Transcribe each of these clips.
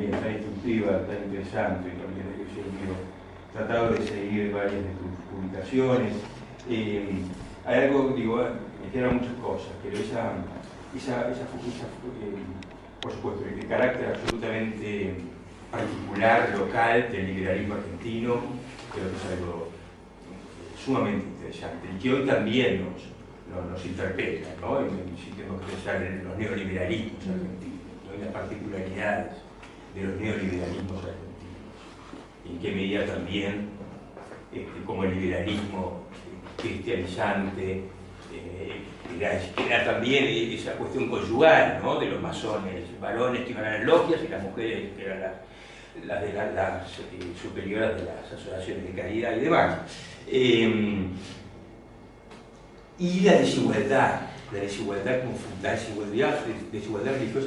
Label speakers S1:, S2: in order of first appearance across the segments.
S1: también tan instructiva, tan interesante, también que yo he tratado de seguir varias de tus publicaciones. Hay algo, digo, me quedan muchas cosas, pero por supuesto, el carácter absolutamente particular, local del liberalismo argentino, creo que es algo sumamente interesante y que hoy también nos interpela, ¿no? Y si tengo que pensar en los neoliberalismos argentinos, ¿no? En las particularidades de los neoliberalismos argentinos, y en qué medida también, como el liberalismo cristianizante, era también esa cuestión conyugal, ¿no? De los masones, varones que iban a las logias y las mujeres que eran las superiores de las asociaciones de caridad y demás. Y la desigualdad religiosa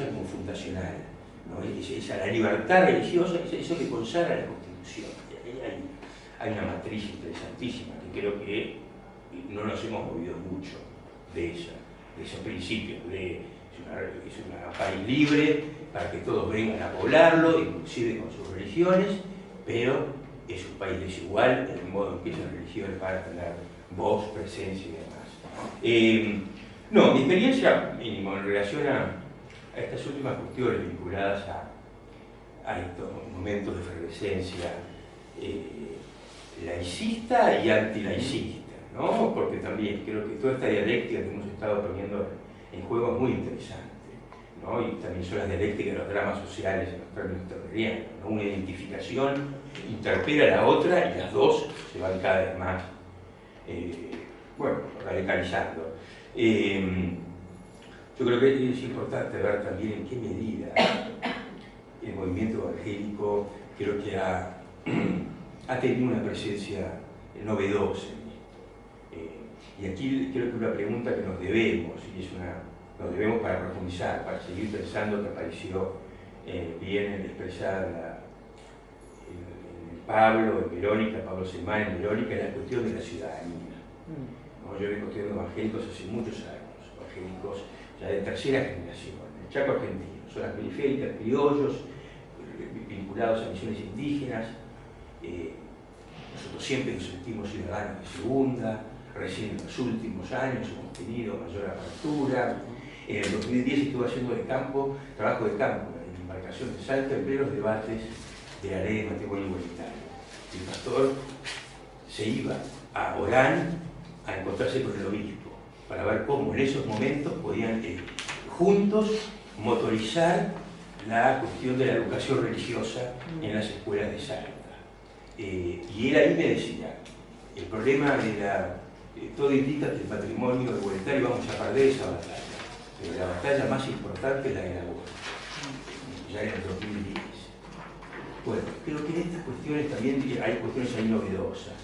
S1: como fundacional, ¿no? La libertad religiosa, eso que consagra la Constitución. Hay una matriz interesantísima que creo que no nos hemos movido mucho de esos principios. Es un país libre para que todos vengan a poblarlo, inclusive con sus religiones, pero es un país desigual en el modo en que esas religiones van a tener voz, presencia y demás. No, mi experiencia mínimo en relación a estas últimas cuestiones vinculadas a estos momentos de efervescencia laicista y antilaicista, ¿no? Porque también creo que toda esta dialéctica que hemos estado poniendo en juego es muy interesante, ¿no? Y también son las dialécticas de los dramas sociales en los términos terrenianos, ¿no? Una identificación interpela a la otra y las dos se van cada vez más radicalizando. Yo creo que es importante ver también en qué medida el movimiento evangélico creo que ha tenido una presencia novedosa. Y aquí creo que una pregunta que nos debemos, nos debemos para profundizar, para seguir pensando que apareció bien expresada en Pablo, en Verónica, Pablo Semán, en Verónica, es la cuestión de la ciudadanía. ¿No? Yo vengo estudiando evangélicos hace muchos años, evangélicos ya de tercera generación, el Chaco argentino, zonas periféricas, criollos, vinculados a misiones indígenas. Nosotros siempre nos sentimos ciudadanos de segunda, recién en los últimos años hemos tenido mayor apertura. En el 2010 estuve haciendo trabajo de campo, en la embarcación de Salta, en plenos debates de la ley de matrimonio igualitario. El pastor se iba a Orán a encontrarse con el obispo para ver cómo en esos momentos podían juntos motorizar la cuestión de la educación religiosa en las escuelas de Salta. Y él ahí me decía, el problema todo indica que el matrimonio igualitario vamos a perder esa batalla, pero la batalla más importante es la del aborto, ya en el 2010. Bueno, creo que en estas cuestiones también hay cuestiones ahí novedosas,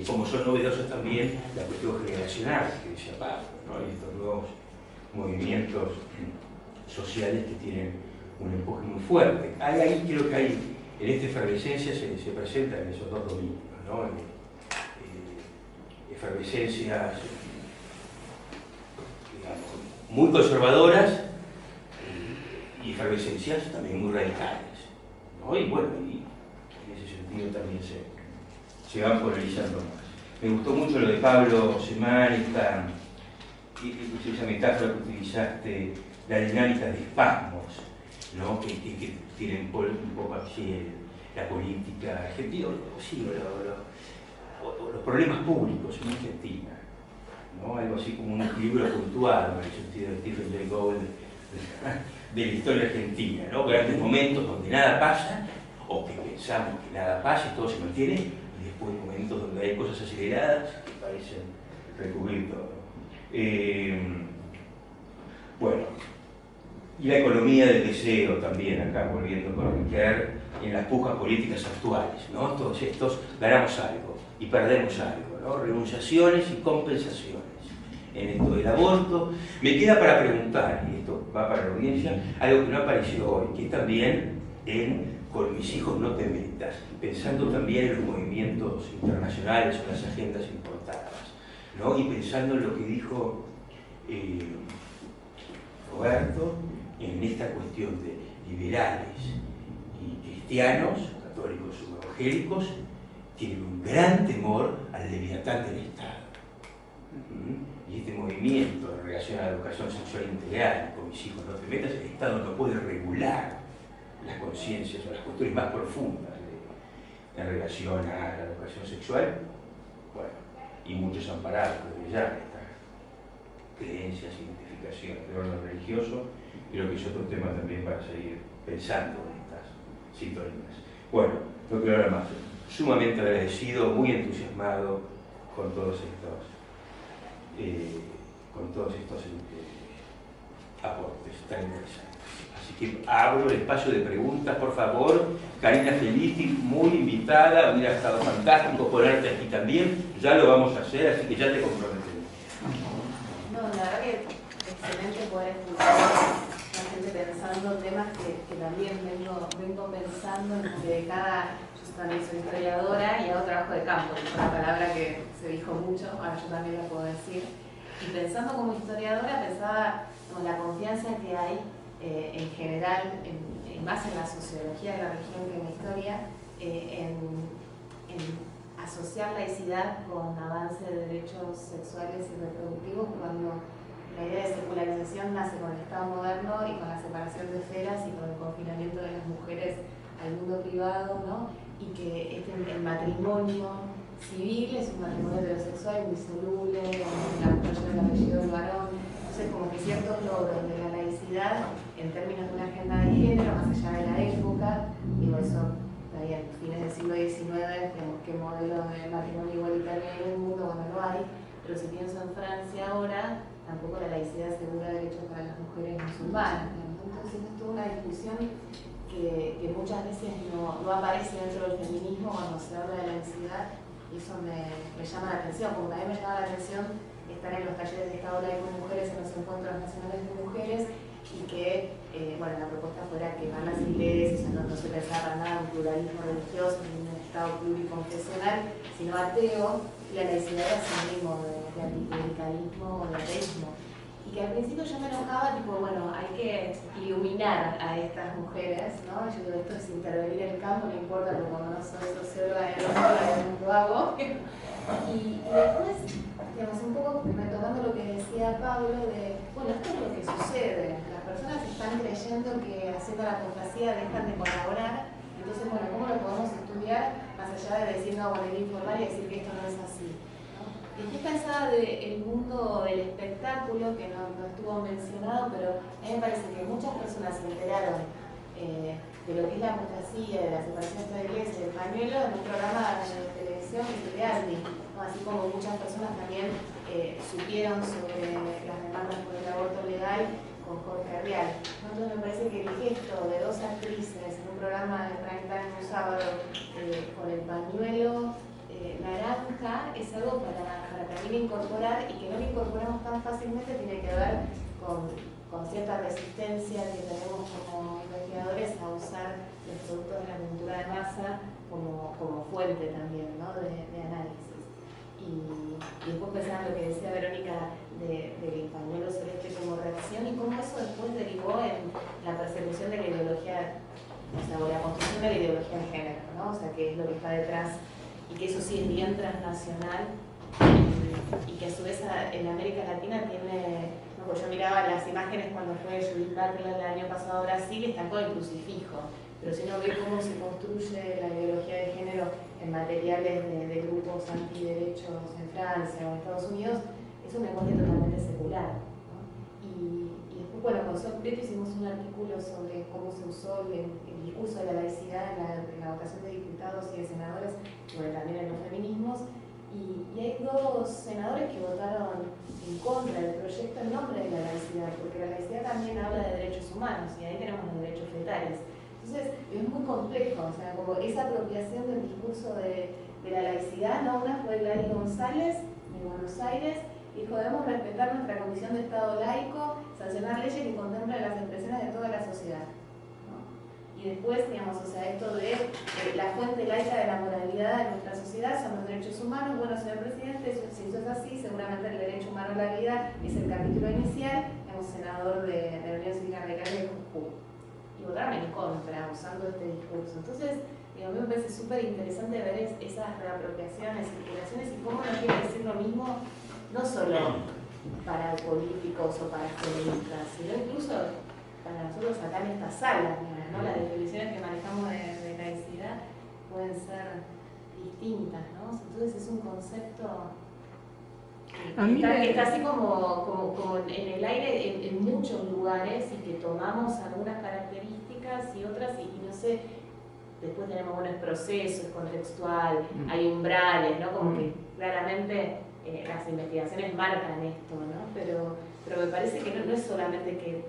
S1: como son novedosas también la cuestión generacional que decía Pablo, ¿no? Y estos nuevos movimientos sociales que tienen un empuje muy fuerte. Ahí creo que en esta efervescencia se presentan esos dos dominios, ¿no? Efervescencias, digamos, muy conservadoras y efervescencias también muy radicales, ¿no? Y bueno, y en ese sentido también se van polarizando más. Me gustó mucho lo de Pablo Semán, esa metáfora que utilizaste, la dinámica de espasmos, ¿no? que tienen un poco así la política argentina, sí, los problemas públicos en Argentina, ¿no? Algo así como un equilibrio puntual, en el sentido de Stephen Jay Gould, de la historia argentina, ¿no? Grandes momentos donde nada pasa, o que pensamos que nada pasa y todo se mantiene, y después momentos donde hay cosas aceleradas que parecen recubrir todo. Bueno, y la economía del deseo también, acá volviendo con Riquet, en las pujas políticas actuales, ¿no? Todos estos ganamos algo y perdemos algo, ¿no? Renunciaciones y compensaciones en esto del aborto. Me queda para preguntar, y esto va para la audiencia, algo que no apareció hoy, que es también Con mis hijos no te metas, pensando también en los movimientos internacionales o las agendas importadas, ¿no? Y pensando en lo que dijo Roberto, en esta cuestión de liberales y cristianos, católicos o evangélicos, tienen un gran temor al leviatán del Estado. Y este movimiento en relación a la educación sexual integral, con mis hijos no te metas, el Estado no puede regular las conciencias o las cuestiones más profundas en relación a la educación sexual. Bueno, y muchos han parado desde ya estas creencias, identificaciones de orden religioso. Creo que es otro tema también para seguir pensando en estas sintonías. Bueno, no quiero hablar más. Sumamente agradecido, muy entusiasmado con todos estos aportes tan interesantes. Así que abro el espacio de preguntas, por favor. Karina Felici, muy invitada, hubiera estado fantástico ponerte aquí también. Ya lo vamos a hacer, así que ya te comprometemos.
S2: No, la verdad que excelente poder escuchar a la gente pensando temas que también vengo pensando en que de cada... Yo también soy historiadora y hago trabajo de campo, que es una palabra que se dijo mucho, ahora yo también la puedo decir. Y pensando como historiadora, pensaba en la confianza que hay en general, más en la sociología de la región que en la historia, en asociar laicidad con avance de derechos sexuales y reproductivos, cuando la idea de secularización nace con el Estado moderno y con la separación de esferas y con el confinamiento de las mujeres al mundo privado, ¿no? Y que el matrimonio civil es un matrimonio heterosexual indisoluble, la mujer lleva el apellido del varón. Entonces, como que ciertos logros de la laicidad en términos de una agenda de género, más allá de la época, digo, eso está bien, fines del siglo XIX, digamos, qué modelo de matrimonio igualitario hay en el mundo cuando no hay, pero si pienso en Francia ahora, tampoco la laicidad asegura derechos para las mujeres musulmanas. Entonces, es toda una discusión que muchas veces no aparece dentro del feminismo cuando se habla de laicidad, y eso me llama la atención, como a mí me llama la atención estar en los talleres de Estado laico de mujeres, en los encuentros nacionales de mujeres, y que, bueno, la propuesta fuera que van las iglesias, no se pensaba nada en pluralismo religioso, ni en un Estado pluriconfesional, sino ateo, y la laicidad era sinónimo de anticlericalismo o de ateísmo. Y que al principio yo me enojaba, tipo, bueno, hay que iluminar a estas mujeres, ¿no? Yo digo, esto es intervenir en el campo, no importa, porque como no soy socióloga de lo hago. Y después, digamos, un poco retomando lo que decía Pablo, de, bueno, esto es lo que sucede. Las personas están creyendo que haciendo la apostasía dejan de colaborar. Entonces, bueno, ¿cómo lo podemos estudiar más allá de decir, no, bueno, hay que informar y decir que esto no es así? Y estoy pensada del mundo del espectáculo, que no estuvo mencionado, pero a mí me parece que muchas personas se enteraron de lo que es la apostasía, de la separación de la iglesia, del pañuelo, en un programa de televisión que es reality, ¿no? Así como muchas personas también supieron sobre las demandas por el aborto legal con Jorge Rial. Entonces me parece que el gesto de dos actrices en un programa de prime time un sábado con el pañuelo naranja es algo para también incorporar, y que no lo incorporamos tan fácilmente tiene que ver con cierta resistencia que tenemos como investigadores a usar los productos de la cultura de masa como fuente también, ¿no? de análisis. Y después pensar en lo que decía Verónica del pañuelo celeste como reacción y cómo eso después derivó en la persecución de la ideología, o sea, o la construcción de la ideología de género, ¿no? O sea, que es lo que está detrás, y que eso sí es bien transnacional, y que a su vez en América Latina tiene, no, pues yo miraba las imágenes cuando fue Judith Butler el año pasado a Brasil, están con el crucifijo, pero si uno ve cómo se construye la ideología de género en materiales de grupos antiderechos en Francia o en Estados Unidos, es un lenguaje totalmente secular, ¿no? Y después, bueno, con Sol Prieto hicimos un artículo sobre cómo se usó el discurso de la laicidad en la votación de diputados y de senadores, bueno, también en los feminismos, y hay dos senadores que votaron en contra del proyecto en nombre de la laicidad, porque la laicidad también habla de derechos humanos, y ahí tenemos los derechos fetales. Entonces, es muy complejo, o sea, como esa apropiación del discurso de la laicidad, ¿no? Una fue Gladys González, de Buenos Aires, dijo, debemos respetar nuestra condición de Estado laico, sancionar leyes que contemplen las expresiones de toda la sociedad, ¿no? Y después, digamos, o sea, esto de la fuente laica de la moralidad de nuestra sociedad son los derechos humanos. Bueno, señor presidente, si eso es así, seguramente el derecho humano a la vida es el capítulo inicial, es un senador de la Unión Cívica Radical de Jujuy. Y votaron en contra, usando todo este discurso. Entonces, digo, a mí me parece súper interesante ver esas reapropiaciones, circulaciones y cómo no quiere decir lo mismo, no solo para políticos o para feministas, sino incluso para nosotros acá en esta sala, ¿no? Las definiciones que manejamos de laicidad pueden ser distintas, ¿no? Entonces es un concepto que está así como en el aire en muchos lugares y que tomamos algunas características y otras y no sé, después tenemos buenos procesos, contextual, hay umbrales, ¿no? Como que claramente las investigaciones marcan esto, ¿no? Pero me parece que no es solamente que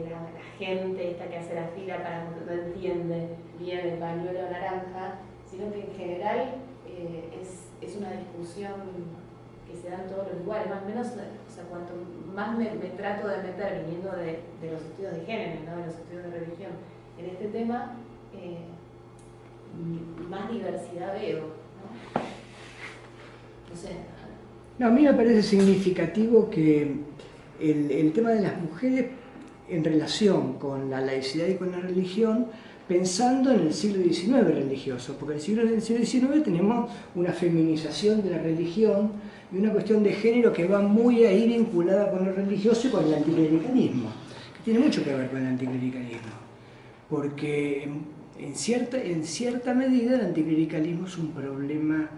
S2: la gente esta que hace la fila para no entiende bien el pañuelo naranja, sino que en general es una discusión que se da en todos los lugares, más o menos, o sea, cuanto más me trato de meter viniendo de los estudios de género, ¿no? De los estudios de religión, en este tema, más diversidad veo, ¿no? No sé.
S3: No, a mí me parece significativo que el tema de las mujeres en relación con la laicidad y con la religión, pensando en el siglo XIX religioso, porque en el siglo XIX tenemos una feminización de la religión y una cuestión de género que va muy ahí vinculada con lo religioso y con el anticlericalismo, que tiene mucho que ver con el anticlericalismo, porque en cierta medida el anticlericalismo es un problema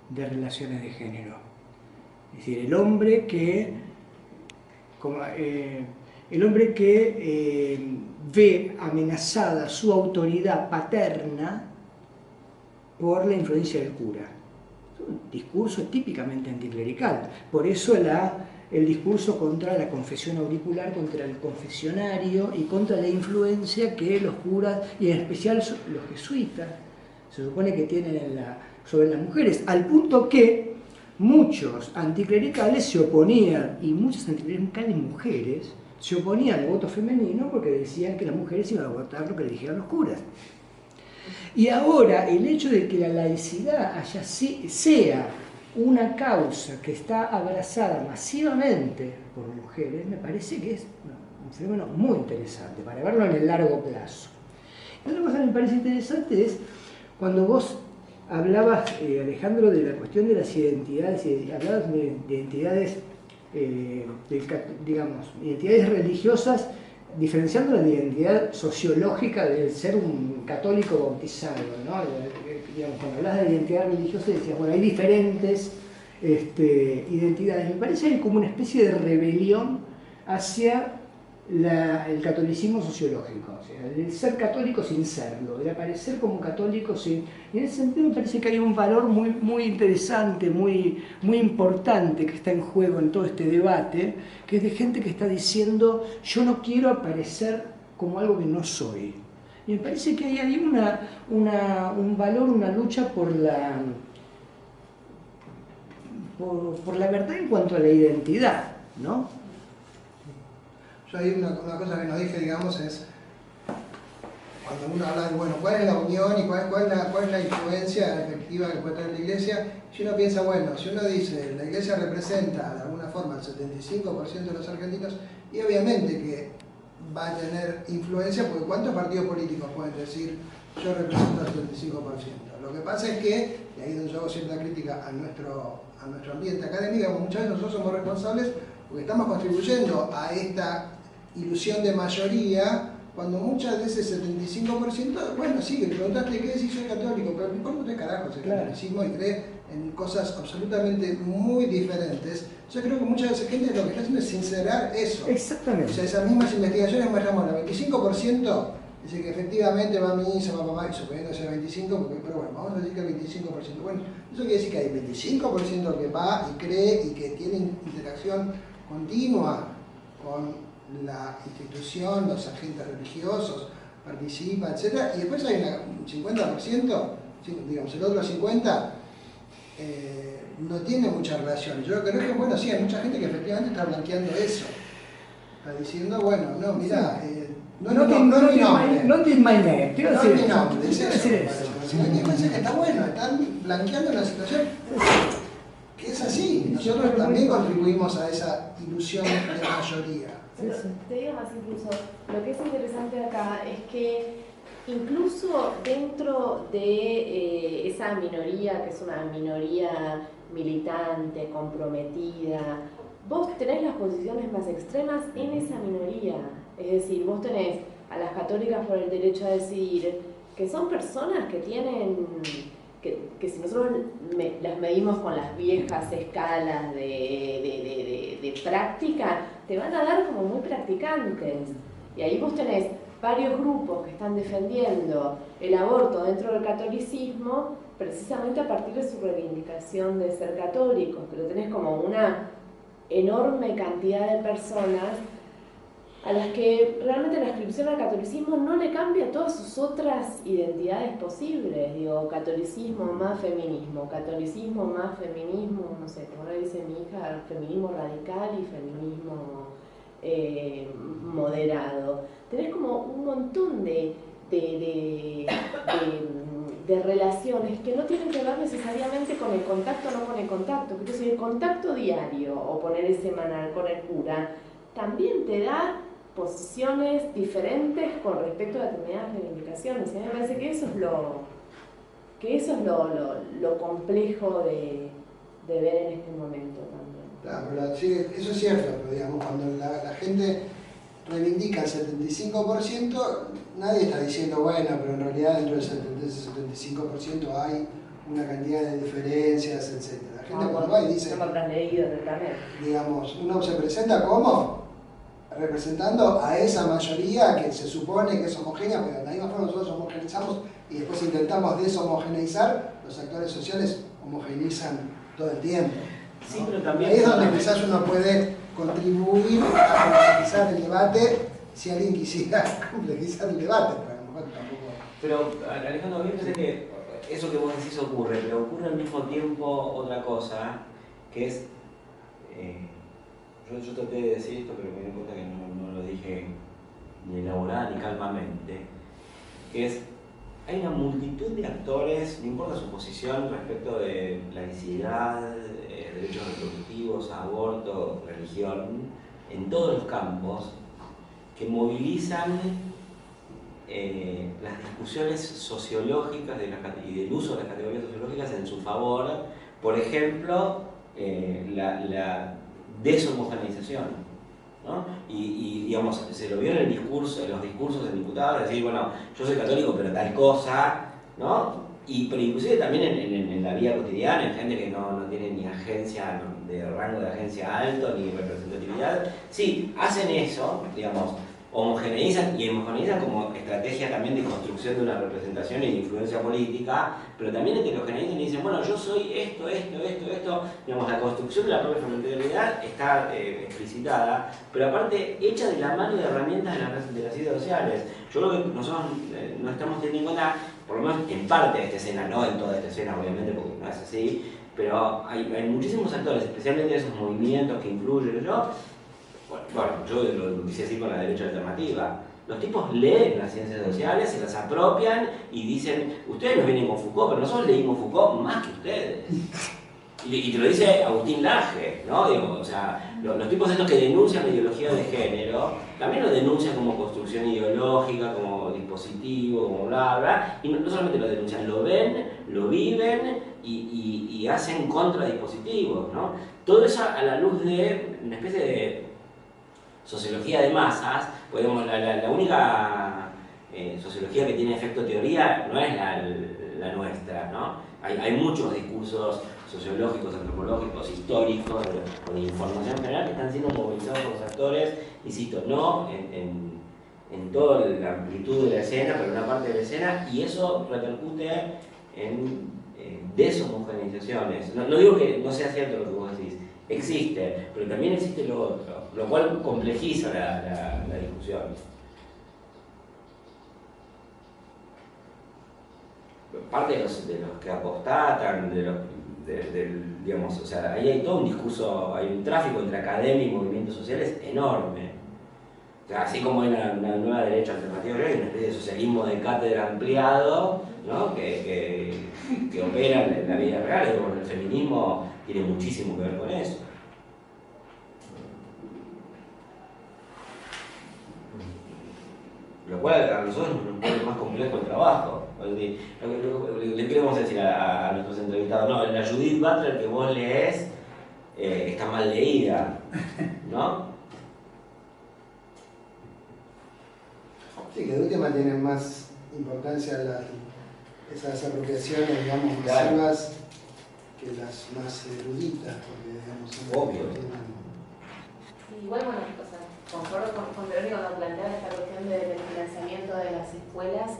S3: de relaciones de género. Es decir, el hombre que ve amenazada su autoridad paterna por la influencia del cura. Es un discurso típicamente anticlerical. Por eso el discurso contra la confesión auricular, contra el confesionario y contra la influencia que los curas, y en especial los jesuitas, se supone que tienen sobre las mujeres, al punto que muchos anticlericales se oponían, y muchas anticlericales mujeres, se oponían al voto femenino porque decían que las mujeres iban a votar lo que le dijeron los curas. Y ahora el hecho de que la laicidad sea una causa que está abrazada masivamente por mujeres, me parece que es un fenómeno muy interesante para verlo en el largo plazo. Y otra cosa que me parece interesante es cuando vos hablabas, Alejandro, de la cuestión de las identidades, y hablabas de identidades, identidades religiosas, diferenciando la identidad sociológica del ser un católico bautizado, ¿no? Cuando hablabas de identidad religiosa decías, bueno, hay diferentes identidades. Me parece que hay como una especie de rebelión hacia el catolicismo sociológico, o sea, el ser católico sin serlo, el aparecer como católico sin... Y en ese sentido me parece que hay un valor muy, muy interesante, muy, muy importante que está en juego en todo este debate, que es de gente que está diciendo, yo no quiero aparecer como algo que no soy. Y me parece que hay un valor, una lucha por la verdad en cuanto a la identidad, ¿no?
S4: Yo hay una cosa que nos dije, digamos, es cuando uno habla de, bueno, ¿cuál es la unión y cuál es la influencia efectiva que puede tener la Iglesia? Si uno piensa, bueno, si uno dice, la Iglesia representa de alguna forma el 75% de los argentinos, y obviamente que va a tener influencia, porque ¿cuántos partidos políticos pueden decir, yo represento el 75%? Lo que pasa es que, y ahí es donde yo hago cierta crítica a nuestro ambiente académico, muchas veces nosotros somos responsables porque estamos contribuyendo a esta ilusión de mayoría, cuando muchas veces el 75%, bueno, sí, que le preguntaste qué decís, soy católico, pero me importa usted carajo el catolicismo y cree en cosas absolutamente muy diferentes. Yo creo que muchas veces gente lo que está haciendo es sincerar eso.
S3: Exactamente.
S4: O sea, esas mismas investigaciones muestran, bueno, el 25% dice que efectivamente va a misa, va a papá, y suponiendo que sea 25%, pero bueno, vamos a decir que el 25%. Bueno, eso quiere decir que hay 25% que va y cree y que tiene interacción continua con la institución, los agentes religiosos, participa, etc. Y después hay un 50%, digamos, el otro 50% no tiene mucha relación. Yo creo que, bueno, sí, hay mucha gente que efectivamente está blanqueando eso. Está diciendo, bueno, no, mira, no es mi nombre.
S3: No es my name.
S4: No es mi nombre, es eso. Me parece que está bueno, están blanqueando una situación que es así. Nosotros también contribuimos a esa ilusión de mayoría.
S2: Te digo más incluso, lo que es interesante acá es que
S5: incluso dentro de esa minoría, que es una minoría militante, comprometida, vos tenés las posiciones más extremas en esa minoría. Es decir, vos tenés a las católicas por el derecho a decidir, que son personas que tienen, que si nosotros las medimos con las viejas escalas de práctica, te van a dar como muy practicantes. Y ahí vos tenés varios grupos que están defendiendo el aborto dentro del catolicismo, precisamente a partir de su reivindicación de ser católicos, pero tenés como una enorme cantidad de personas a las que realmente la inscripción al catolicismo no le cambia todas sus otras identidades posibles. Digo, catolicismo más feminismo, no sé, como le dice mi hija, feminismo radical y feminismo moderado. Tenés como un montón de relaciones que no tienen que ver necesariamente con el contacto o no con el contacto. Quiero decir, el contacto diario o poner el semanal con el cura también te da posiciones diferentes con respecto a determinadas reivindicaciones. Y a mí me parece que eso es lo complejo de ver en este momento también.
S4: Claro, pero sí, eso es cierto, pero digamos, cuando la gente reivindica el 75%, nadie está diciendo, bueno, pero en realidad dentro del 75% hay una cantidad de diferencias, etc. La gente cuando va y dice,
S5: no me habrás leído también.
S4: Digamos, uno se presenta como representando a esa mayoría que se supone que es homogénea, pero de la misma forma nosotros homogeneizamos y después intentamos deshomogeneizar, los actores sociales homogeneizan todo el tiempo, ¿no?
S6: Sí, pero también...
S4: Ahí es donde quizás uno puede contribuir a complejizar el debate, si alguien quisiera complejizar el debate, pero a lo mejor tampoco...
S6: Pero, Alejandro, a mí me parece que eso que vos decís ocurre, pero ocurre al mismo tiempo otra cosa, que es... Yo traté de decir esto, pero me di cuenta que no lo dije ni elaborada ni calmamente, que es, hay una multitud de actores, no importa su posición respecto de laicidad, derechos reproductivos, aborto, religión, en todos los campos, que movilizan las discusiones sociológicas y del uso de las categorías sociológicas en su favor. Por ejemplo, la deshomogeneización, ¿no? Y digamos, se lo vio en los discursos de diputados, decir, bueno, yo soy católico pero tal cosa, ¿no? Pero inclusive también en la vida cotidiana, en gente que no tiene ni agencia, de rango de agencia alto, ni representatividad, sí, hacen eso, digamos, homogeneizan como estrategia también de construcción de una representación y de influencia política, pero también heterogeneizan y dicen, bueno, yo soy esto, digamos, la construcción de la propia frontalidad está explicitada, pero aparte hecha de la mano de herramientas de las ciencias sociales. Yo creo que nosotros no estamos teniendo en cuenta, por lo menos en parte de esta escena, no en toda esta escena obviamente, porque no es así, pero hay muchísimos actores, especialmente esos movimientos que influyen, bueno, yo lo quise decir con la derecha alternativa. Los tipos leen las ciencias sociales, se las apropian y dicen, ustedes nos vienen con Foucault, pero nosotros leímos Foucault más que ustedes. Y te lo dice Agustín Laje, ¿no? Digo, o sea, los tipos estos que denuncian la ideología de género, también lo denuncian como construcción ideológica, como dispositivo, como bla, bla, y no solamente lo denuncian, lo ven, lo viven y hacen contradispositivos, ¿no? Todo eso a la luz de una especie de sociología de masas. Podemos, la única sociología que tiene efecto teoría no es la nuestra, ¿no? Hay muchos discursos sociológicos, antropológicos, históricos, o de información general que están siendo movilizados por los actores, insisto, no en toda la amplitud de la escena, pero en una parte de la escena, y eso repercute en deshomogeneizaciones. No digo que no sea cierto lo que vos decís, existe, pero también existe lo otro, lo cual complejiza la discusión. Parte de los que apostatan, digamos, o sea, ahí hay todo un discurso, hay un tráfico entre academia y movimientos sociales enorme. O sea, así como hay una nueva derecha alternativa, hay una especie de socialismo de cátedra ampliado, ¿no? que opera en la vida real, y bueno, el feminismo tiene muchísimo que ver con eso. lo cual a nosotros nos pone más complejo el trabajo. Le queremos decir a nuestros entrevistados, no, la Judith Butler que vos lees está mal leída, ¿no?
S4: Sí, que de última tienen más importancia esas apropiaciones, digamos,
S6: Claro.
S4: masivas que las más eruditas, porque, digamos, son
S6: Obvio.
S2: Igual, bueno, o sea, concuerdo con Verónica cuando plantea esta cuestión del financiamiento de las escuelas,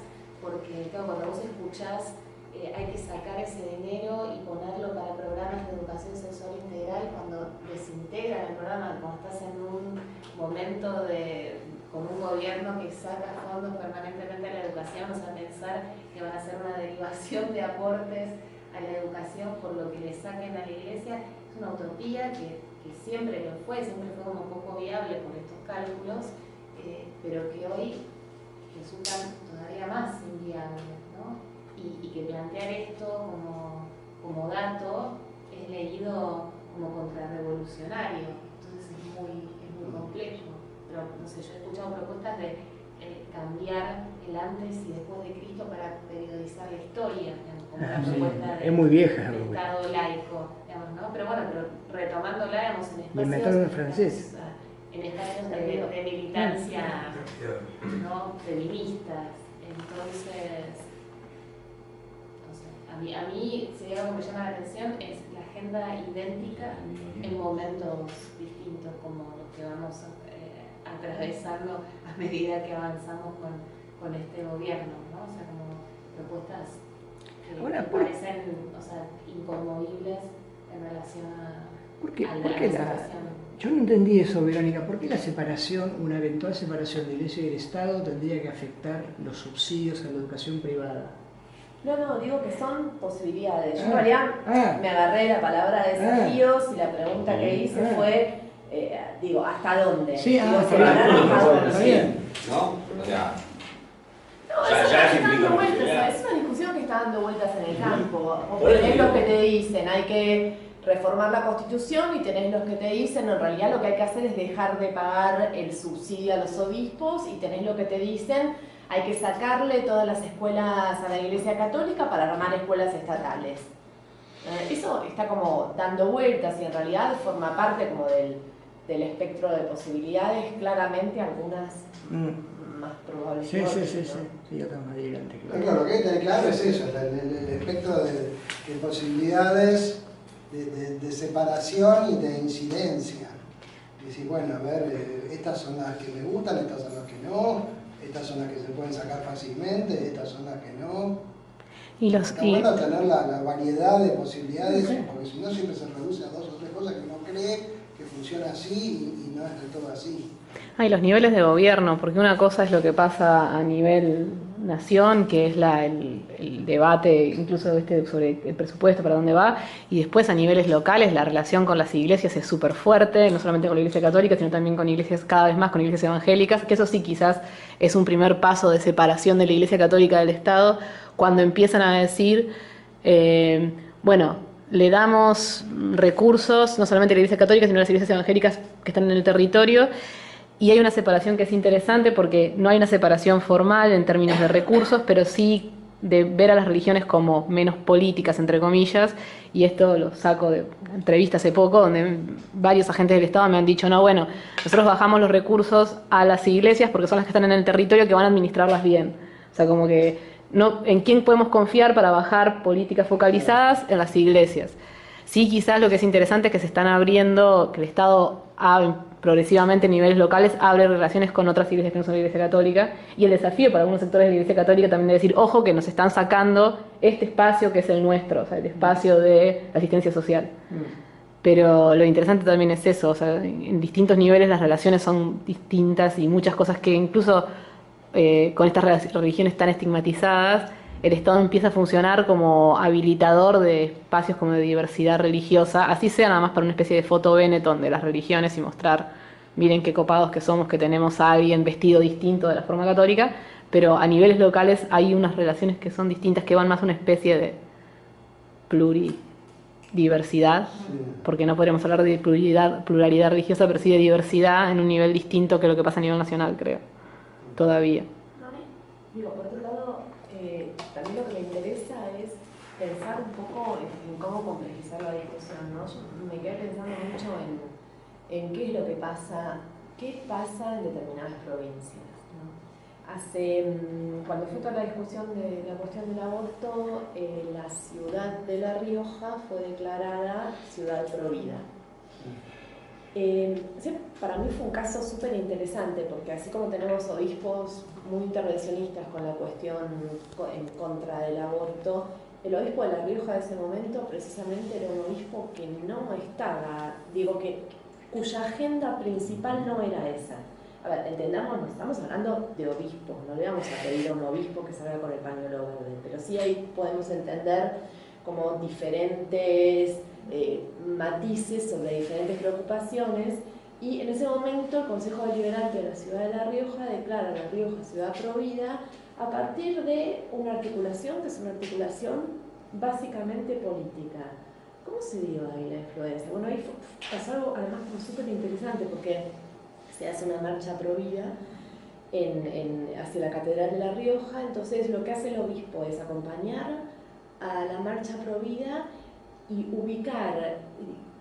S2: porque claro, cuando vos escuchás hay que sacar ese dinero y ponerlo para programas de educación sexual integral, cuando desintegran el programa, cuando estás en un momento con un gobierno que saca fondos permanentemente a la educación, o sea, pensar que van a hacer una derivación de aportes a la educación por lo que le saquen a la iglesia, es una utopía que siempre lo fue, siempre fue como poco viable por estos cálculos, pero que hoy resultan todavía más inviables, ¿no? Y que plantear esto como dato es leído como contrarrevolucionario, entonces es muy complejo. Pero no sé, yo he escuchado propuestas de cambiar el antes y después de Cristo para periodizar la historia, digamos, como una propuesta
S3: es muy vieja,
S2: de Estado laico, digamos, ¿no? Pero bueno, retomándola, digamos, en espacios,
S3: inventaron en francés.
S2: En espacios de militancia, ¿no? Feministas. Entonces, no sé, a mí si hay algo que me llama la atención es la agenda idéntica en momentos distintos como los que vamos atravesando a medida que avanzamos con este gobierno, ¿no? O sea, como propuestas que me parecen, o sea, inconmovibles en relación a la situación.
S3: Yo no entendí eso, Verónica. ¿Por qué la separación, una eventual separación de la Iglesia y del Estado, tendría que afectar los subsidios a la educación privada?
S5: No, digo que son posibilidades. Yo en realidad me agarré la palabra desafíos y la pregunta que hice fue, digo, ¿hasta dónde?
S3: Sí,
S5: digo,
S3: separar
S5: hasta dónde.
S3: está bien.
S6: ¿No? O sea,
S5: No,
S6: ya
S5: eso está
S6: implica
S5: dando vueltas,
S6: posibilidad.
S5: es una discusión que está dando vueltas en el campo. Vos tenés los que te dicen, hay que reformar la Constitución, y tenés los que te dicen, en realidad lo que hay que hacer es dejar de pagar el subsidio a los obispos, y tenés lo que te dicen, hay que sacarle todas las escuelas a la Iglesia Católica para armar escuelas estatales. Eso está como dando vueltas y en realidad forma parte como del espectro de posibilidades, claramente algunas más probables.
S3: Sí,
S5: que otras,
S3: sí,
S5: ¿no?
S3: sí, otras más adelante.
S4: Pero claro, lo que hay que tener claro es eso, el espectro de posibilidades de separación y de incidencia. Y decir, bueno, a ver, estas son las que me gustan, estas son las que no, estas son las que se pueden sacar fácilmente, estas son las que no. Está bueno tener la variedad de posibilidades, porque si no siempre se reduce a dos o tres cosas que uno cree que funciona así y no es del todo así.
S7: Y los niveles de gobierno, porque una cosa es lo que pasa a nivel nación, que es el debate incluso sobre el presupuesto, para dónde va, y después a niveles locales la relación con las iglesias es súper fuerte, no solamente con la Iglesia Católica, sino también con iglesias, cada vez más con iglesias evangélicas, que eso sí quizás es un primer paso de separación de la Iglesia Católica del Estado, cuando empiezan a decir, bueno, le damos recursos no solamente a la Iglesia Católica, sino a las iglesias evangélicas que están en el territorio. Y hay una separación que es interesante porque no hay una separación formal en términos de recursos, pero sí de ver a las religiones como menos políticas, entre comillas, y esto lo saco de entrevista hace poco, donde varios agentes del Estado me han dicho, no, bueno, nosotros bajamos los recursos a las iglesias porque son las que están en el territorio que van a administrarlas bien. O sea, como que, no, ¿en quién podemos confiar para bajar políticas focalizadas? En las iglesias. Sí, quizás lo que es interesante es que se están abriendo, que el Estado progresivamente en niveles locales abre relaciones con otras iglesias que no son la Iglesia Católica, y el desafío para algunos sectores de la Iglesia Católica también de decir, ojo, que nos están sacando este espacio que es el nuestro, o sea, el espacio de la asistencia social. Pero lo interesante también es eso, o sea, en distintos niveles las relaciones son distintas y muchas cosas que incluso con estas religiones tan estigmatizadas, el Estado empieza a funcionar como habilitador de espacios como de diversidad religiosa, así sea nada más para una especie de foto Benetton de las religiones y mostrar, miren qué copados que somos, que tenemos a alguien vestido distinto de la forma católica, pero a niveles locales hay unas relaciones que son distintas, que van más a una especie de pluridiversidad, porque no podríamos hablar de pluralidad religiosa, pero sí de diversidad en un nivel distinto que lo que pasa a nivel nacional, creo, todavía.
S5: No, Digo, por otro lado, también lo que me interesa es pensar un poco en cómo complejizar la discusión, ¿no? Yo me quedé pensando mucho en qué es lo que pasa, qué pasa en determinadas provincias, ¿no? Cuando fue toda la discusión de la cuestión del aborto, la ciudad de La Rioja fue declarada ciudad provida. Para mí fue un caso súper interesante porque así como tenemos obispos muy intervencionistas con la cuestión en contra del aborto, el obispo de La Rioja de ese momento precisamente era un obispo que no estaba, cuya agenda principal no era esa. A ver, entendamos, estamos hablando de obispos, no le vamos a pedir a un obispo que salga con el pañuelo verde, pero sí ahí podemos entender como diferentes matices sobre diferentes preocupaciones, y en ese momento el Consejo Deliberante de la ciudad de La Rioja declara La Rioja ciudad provida a partir de una articulación que es una articulación básicamente política. ¿Cómo se dio ahí la influencia? Bueno, ahí pasó algo además súper interesante porque se hace una marcha provida hacia la Catedral de La Rioja. Entonces lo que hace el obispo es acompañar a la marcha provida y ubicar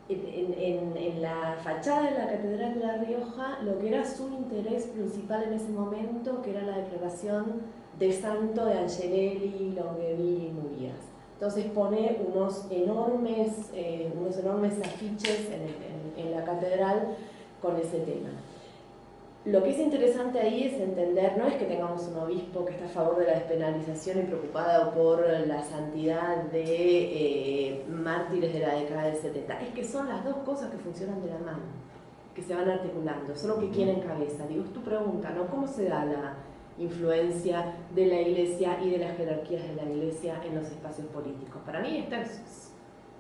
S5: en la fachada de la Catedral de La Rioja lo que era su interés principal en ese momento, que era la declaración de santo de Angelelli, Longueville y Murías. Entonces pone unos enormes afiches en la catedral con ese tema. Lo que es interesante ahí es entender, no es que tengamos un obispo que está a favor de la despenalización y preocupado por la santidad de mártires de la década del 70, es que son las dos cosas que funcionan de la mano, que se van articulando, solo que quieren cabeza. Digo, es tu pregunta, ¿no? ¿Cómo se da la influencia de la Iglesia y de las jerarquías de la Iglesia en los espacios políticos? Para mí esta es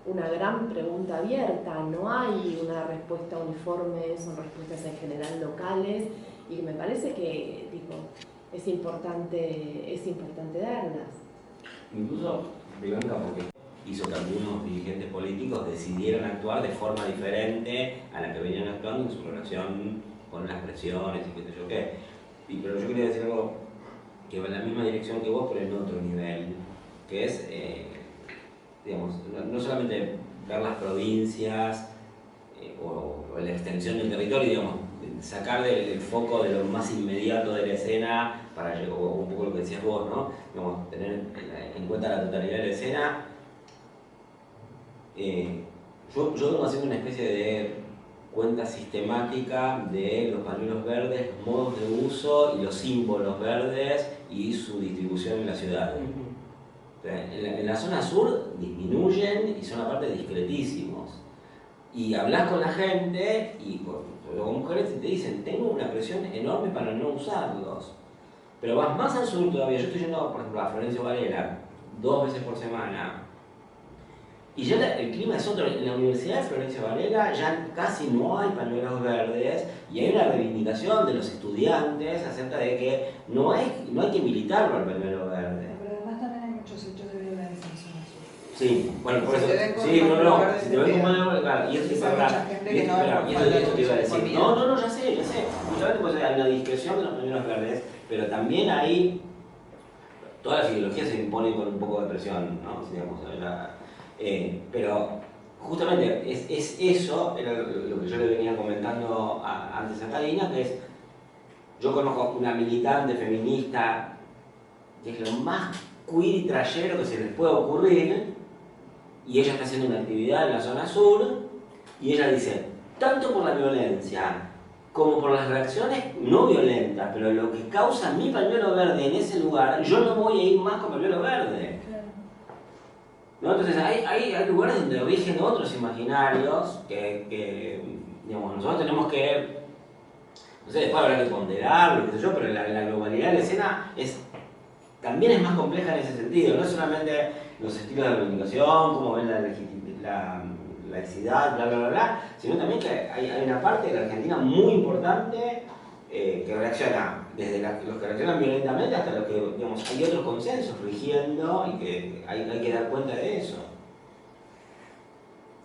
S5: una gran pregunta abierta, no hay una respuesta uniforme, son respuestas en general locales, y me parece que es importante darlas.
S6: Incluso Vivanca, porque hizo que algunos dirigentes políticos decidieran actuar de forma diferente a la que venían actuando en su relación con las presiones y qué sé yo qué. Pero yo quería decir algo que va en la misma dirección que vos, pero en otro nivel, que es no solamente ver las provincias o la extensión del territorio, sacar del foco de lo más inmediato de la escena, o un poco lo que decías vos, ¿no? Tener en cuenta la totalidad de la escena. Yo vengo haciendo una especie de cuenta sistemática de los pañuelos verdes, los modos de uso y los símbolos verdes y su distribución en la ciudad. En la zona sur disminuyen y son aparte discretísimos. Y hablas con la gente y con mujeres y te dicen, tengo una presión enorme para no usarlos. Pero vas más al sur todavía. Yo estoy yendo, por ejemplo, a Florencio Varela 2 veces por semana. Y ya el clima es otro. En la Universidad de Florencio Varela ya casi no hay pañuelos verdes y hay una reivindicación de los estudiantes acerca de que no hay que militarlo al pañuelo verde.
S8: Muchos hechos de violencia en zona sur.
S6: Sí, bueno, por eso.
S8: Sí,
S6: Si te ven con pañuelo verde, y eso es verdad. Y esto te iba a decir. No, ya sé. Justamente pues hay una discreción de los pañuelos verdes, pero también hay. Toda la ideología se impone con un poco de presión, ¿no? Digamos, pero justamente es eso, era lo que yo le venía comentando antes a Karina, que es. Yo conozco una militante feminista que es lo más queer y trayero que se les puede ocurrir, y ella está haciendo una actividad en la zona sur, y ella dice, tanto por la violencia como por las reacciones no violentas, pero lo que causa mi pañuelo verde en ese lugar, yo no voy a ir más con pañuelo verde. ¿No? Entonces hay lugares donde rigen otros imaginarios que digamos, nosotros tenemos que, no sé, después habrá que ponderarlo, qué sé yo, pero la globalidad de la escena también es más compleja en ese sentido, no es solamente los estilos de comunicación, cómo ven la laicidad, sino también que hay una parte de la Argentina muy importante que reacciona, desde los que reaccionan violentamente hasta los que, digamos, hay otros consensos rigiendo y que hay que dar cuenta de eso.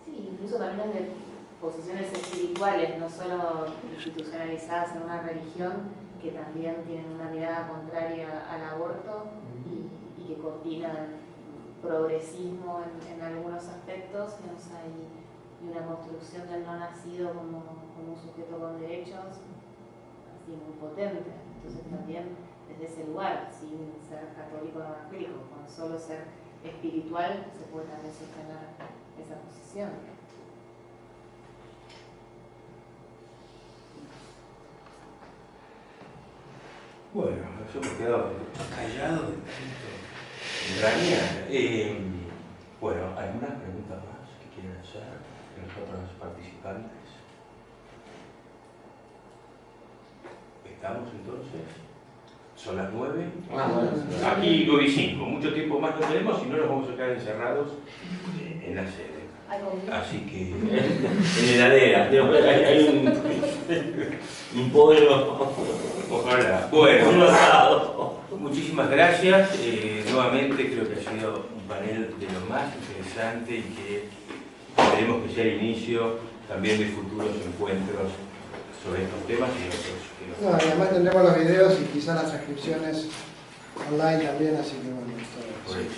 S2: Sí, incluso también de posiciones espirituales, no solo institucionalizadas en una religión, que también tienen una mirada contraria al aborto coordinan progresismo en algunos aspectos, y una construcción del no nacido como un sujeto con derechos así muy potente. Entonces también desde ese lugar, sin ser católico o evangélico, con solo ser espiritual, se puede también sostener esa posición.
S1: Bueno, yo me he quedado callado de tanto entrañar. Bueno, ¿alguna pregunta más que quieran hacer de los otros participantes? ¿Estamos entonces? Son las 9. Aquí 9 y 5. Mucho tiempo más no tenemos, si no nos vamos a quedar encerrados en la sede. Así que...
S6: En heladera, hay un pollo.
S1: Ojalá. Bueno, muchísimas gracias. Nuevamente creo que ha sido un panel de lo más interesante y que esperemos que sea el inicio también de futuros encuentros sobre estos temas y otros.
S4: No, y además tendremos los videos y quizás las transcripciones online también, así que bueno, todo eso.